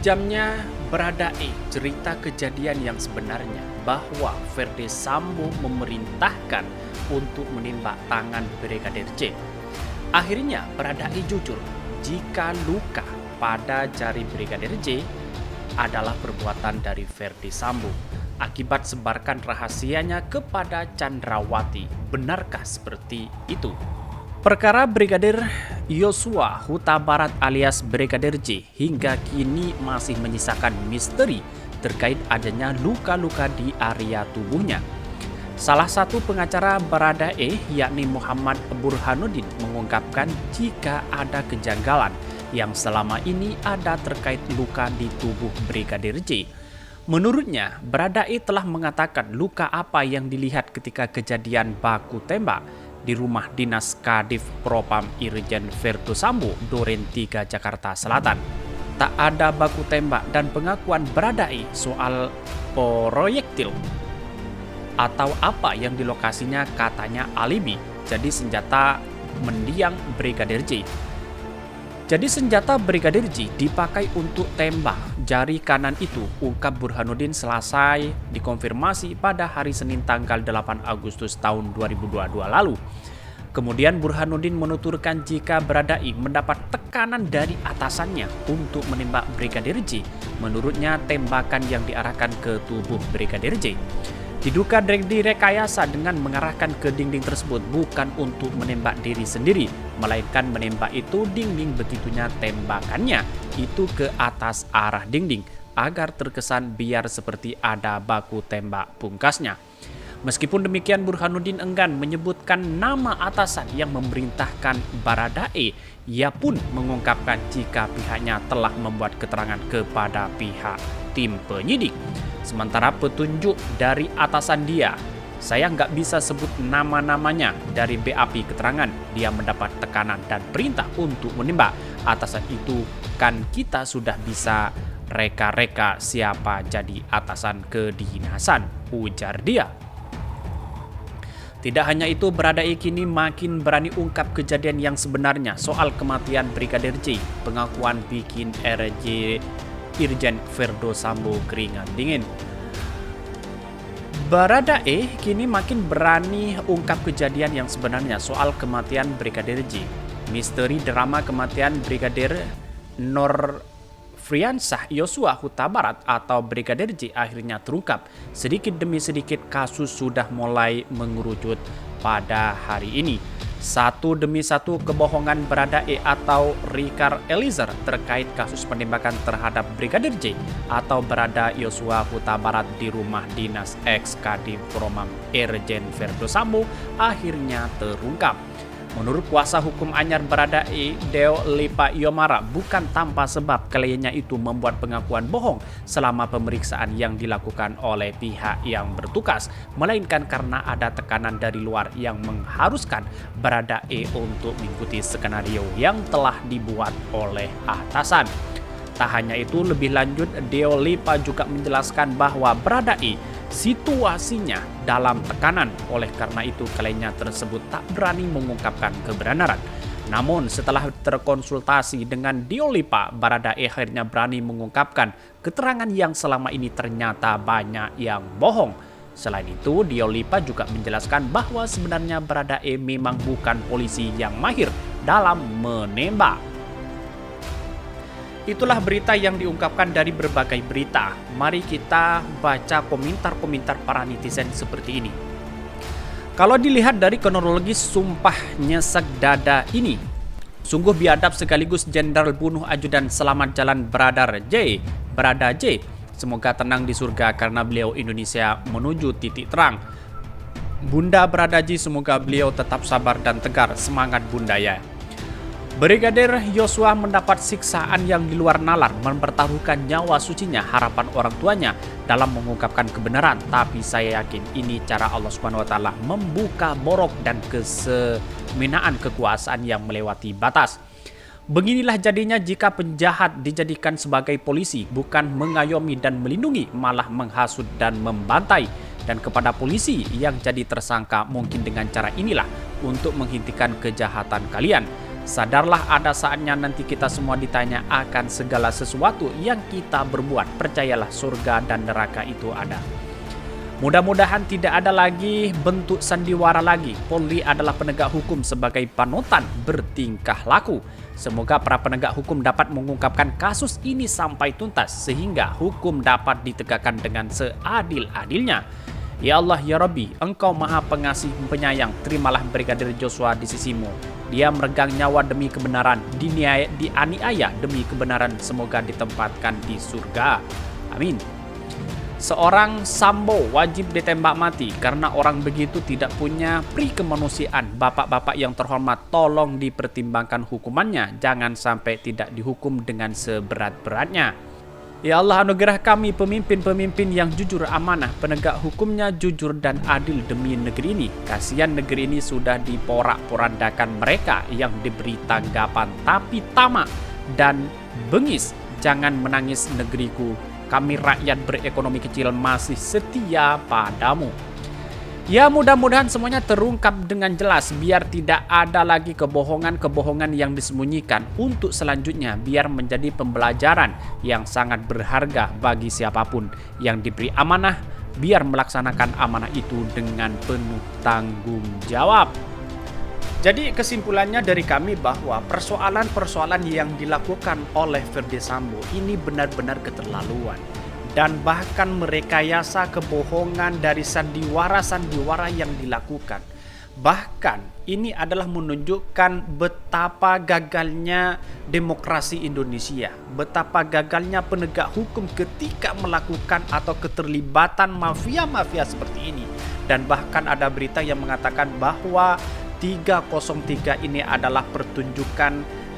Kejamnya Baradae, cerita kejadian yang sebenarnya bahwa Verdi Sambo memerintahkan untuk menembak tangan Brigadir J. Akhirnya Baradae jujur jika luka pada jari Brigadir J adalah perbuatan dari Verdi Sambo akibat sebarkan rahasianya kepada Chandrawati. Benarkah seperti itu? Perkara Brigadir Yosua Huta Barat alias Brigadir J hingga kini masih menyisakan misteri terkait adanya luka-luka di area tubuhnya. Salah satu pengacara Baradae yakni Muhammad Burhanuddin mengungkapkan jika ada kejanggalan yang selama ini ada terkait luka di tubuh Brigadir J. Menurutnya, Baradae telah mengatakan luka apa yang dilihat ketika kejadian baku tembak di rumah dinas Kadif Propam Irjen Verdi Sambo, Duren 3, Jakarta Selatan. Tak ada baku tembak dan pengakuan Baradae soal proyektil atau apa yang di lokasinya katanya alibi, jadi senjata mendiang Brigadir J. Jadi senjata Brigadir J dipakai untuk tembak jari kanan itu, ungkap Burhanuddin selesai dikonfirmasi pada hari Senin tanggal 8 Agustus tahun 2022 lalu. Kemudian Burhanuddin menuturkan jika Baradae mendapat tekanan dari atasannya untuk menembak Brigadir J. Menurutnya tembakan yang diarahkan ke tubuh Brigadir J diduga direkayasa dengan mengarahkan ke dinding tersebut bukan untuk menembak diri sendiri, melainkan menembak itu dinding, begitunya tembakannya itu ke atas arah dinding agar terkesan biar seperti ada baku tembak, pungkasnya. Meskipun demikian, Burhanuddin enggan menyebutkan nama atasan yang memerintahkan Baradae. Ia pun mengungkapkan jika pihaknya telah membuat keterangan kepada pihak tim penyidik. Sementara petunjuk dari atasan dia, saya nggak bisa sebut nama-namanya. Dari BAP keterangan, dia mendapat tekanan dan perintah untuk menembak. Atasan itu kan kita sudah bisa reka-reka siapa jadi atasan kedinasan, ujar dia. Tidak hanya itu, Baradae kini makin berani ungkap kejadian yang sebenarnya soal kematian Brigadir J. Pengakuan bikin RJ Irjen Verdi Sambo keringat dingin. Baradae kini makin berani ungkap kejadian yang sebenarnya soal kematian Brigadir J. Misteri drama kematian Brigadir Nofriansah Yosua Huta Barat atau Brigadir J akhirnya terungkap. Sedikit demi sedikit kasus sudah mulai mengerucut pada hari ini. Satu demi satu kebohongan Baradae atau Rikar Eliezer terkait kasus penembakan terhadap Brigadir J atau Barada Yosua Huta Barat di rumah dinas ex-Kadif Propam Irjen Verdi Sambo akhirnya terungkap. Menurut kuasa hukum anyar Baradae, Deo Lipa Yomara, bukan tanpa sebab kliennya itu membuat pengakuan bohong selama pemeriksaan yang dilakukan oleh pihak yang bertugas, melainkan karena ada tekanan dari luar yang mengharuskan Baradae untuk mengikuti skenario yang telah dibuat oleh atasan. Tak hanya itu, lebih lanjut, Deo Lipa juga menjelaskan bahwa Baradae situasinya dalam tekanan, oleh karena itu kliennya tersebut tak berani mengungkapkan kebenaran. Namun setelah terkonsultasi dengan Deo Lipa, Baradae akhirnya berani mengungkapkan keterangan yang selama ini ternyata banyak yang bohong. Selain itu, Deo Lipa juga menjelaskan bahwa sebenarnya Baradae memang bukan polisi yang mahir dalam menembak. Itulah berita yang diungkapkan dari berbagai berita. Mari kita baca komentar-komentar para netizen seperti ini. Kalau dilihat dari kronologis sumpah nyesek dada ini, sungguh biadab sekaligus jenderal bunuh ajudan selamat jalan Barada J. Semoga tenang di surga karena beliau Indonesia menuju titik terang. Bunda Barada J, semoga beliau tetap sabar dan tegar. Semangat Bunda ya. Brigadir Yosua mendapat siksaan yang di luar nalar, mempertaruhkan nyawa sucinya, harapan orang tuanya dalam mengungkapkan kebenaran. Tapi saya yakin ini cara Allah Subhanahu wa taala membuka borok dan keseminaan kekuasaan yang melewati batas. Beginilah jadinya jika penjahat dijadikan sebagai polisi, bukan mengayomi dan melindungi, malah menghasut dan membantai. Dan kepada polisi yang jadi tersangka, mungkin dengan cara inilah untuk menghentikan kejahatan kalian. Sadarlah ada saatnya nanti kita semua ditanya akan segala sesuatu yang kita berbuat. Percayalah surga dan neraka itu ada. Mudah-mudahan tidak ada lagi bentuk sandiwara lagi. Polri adalah penegak hukum sebagai panutan bertingkah laku. Semoga para penegak hukum dapat mengungkapkan kasus ini sampai tuntas sehingga hukum dapat ditegakkan dengan seadil-adilnya. Ya Allah, ya Rabbi, Engkau maha pengasih penyayang, terimalah Brigadir Joshua di sisimu. Dia meregang nyawa demi kebenaran, dianiaya demi kebenaran, semoga ditempatkan di surga. Amin. Seorang Sambo wajib ditembak mati karena orang begitu tidak punya pri kemanusiaan. Bapak-bapak yang terhormat, tolong dipertimbangkan hukumannya, jangan sampai tidak dihukum dengan seberat-beratnya. Ya Allah, anugerah kami pemimpin-pemimpin yang jujur, amanah, penegak hukumnya jujur dan adil demi negeri ini. Kasihan negeri ini sudah diporak-porandakan mereka yang diberi tanggapan tapi tamak dan bengis. Jangan menangis negeriku, kami rakyat berekonomi kecil masih setia padamu. Ya, mudah-mudahan semuanya terungkap dengan jelas biar tidak ada lagi kebohongan-kebohongan yang disembunyikan untuk selanjutnya, biar menjadi pembelajaran yang sangat berharga bagi siapapun yang diberi amanah, biar melaksanakan amanah itu dengan penuh tanggung jawab. Jadi kesimpulannya dari kami bahwa persoalan-persoalan yang dilakukan oleh Ferdy Sambo ini benar-benar keterlaluan. Dan bahkan merekayasa kebohongan dari sandiwara-sandiwara yang dilakukan. Bahkan ini adalah menunjukkan betapa gagalnya demokrasi Indonesia. Betapa gagalnya penegak hukum ketika melakukan atau keterlibatan mafia-mafia seperti ini. Dan bahkan ada berita yang mengatakan bahwa 303 ini adalah pertunjukan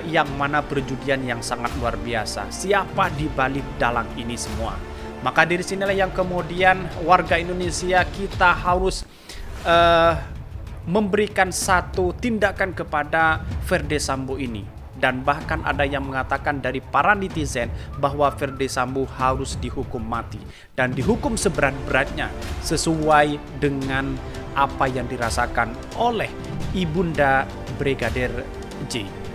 yang mana perjudian yang sangat luar biasa. Siapa di balik dalang ini semua? Maka dari sinilah yang kemudian warga Indonesia kita harus memberikan satu tindakan kepada Ferdy Sambo ini. Dan bahkan ada yang mengatakan dari para netizen bahwa Ferdy Sambo harus dihukum mati dan dihukum seberat-beratnya sesuai dengan apa yang dirasakan oleh Ibunda Brigadir J.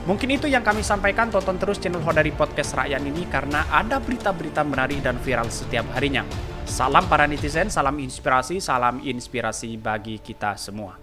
Mungkin itu yang kami sampaikan. Tonton terus channel Hodari Podcast Rakyat ini karena ada berita-berita menarik dan viral setiap harinya. Salam para netizen, salam inspirasi bagi kita semua.